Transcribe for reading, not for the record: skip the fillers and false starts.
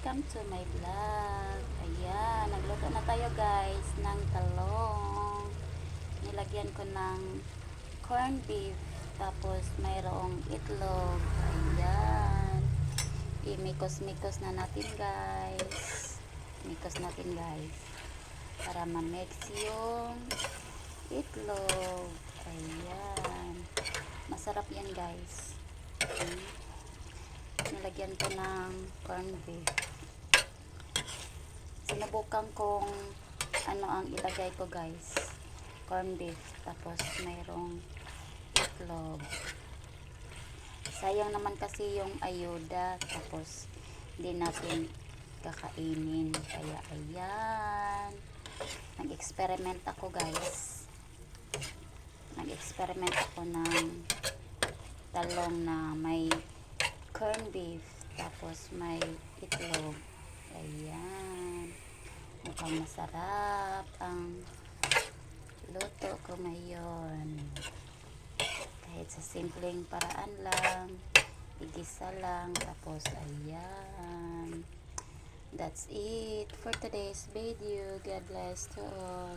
welcome to my vlog. Ayan, nagluto na tayo guys ng talong. Nilagyan ko ng corned beef, tapos mayroong itlog. Ayan, imikos-mikos na natin guys. Mikos natin guys para ma-mix yung itlog. Ayan, masarap yan guys. Nilagyan ko ng corned beef. Sinubukan kong ano ang ilagay ko guys, corned beef, tapos mayroong itlog. Sayang naman kasi yung ayuda, tapos hindi natin kakainin. Kaya ayan, nag-experiment ako guys. Nag-experiment ako ng talong na may corned beef, tapos may itlog. Ayan, mukhang masarap ang luto ko ngayon. Kahit sa simpleng paraan lang, igisa lang, tapos ayan. That's it for today's video. God bless to all.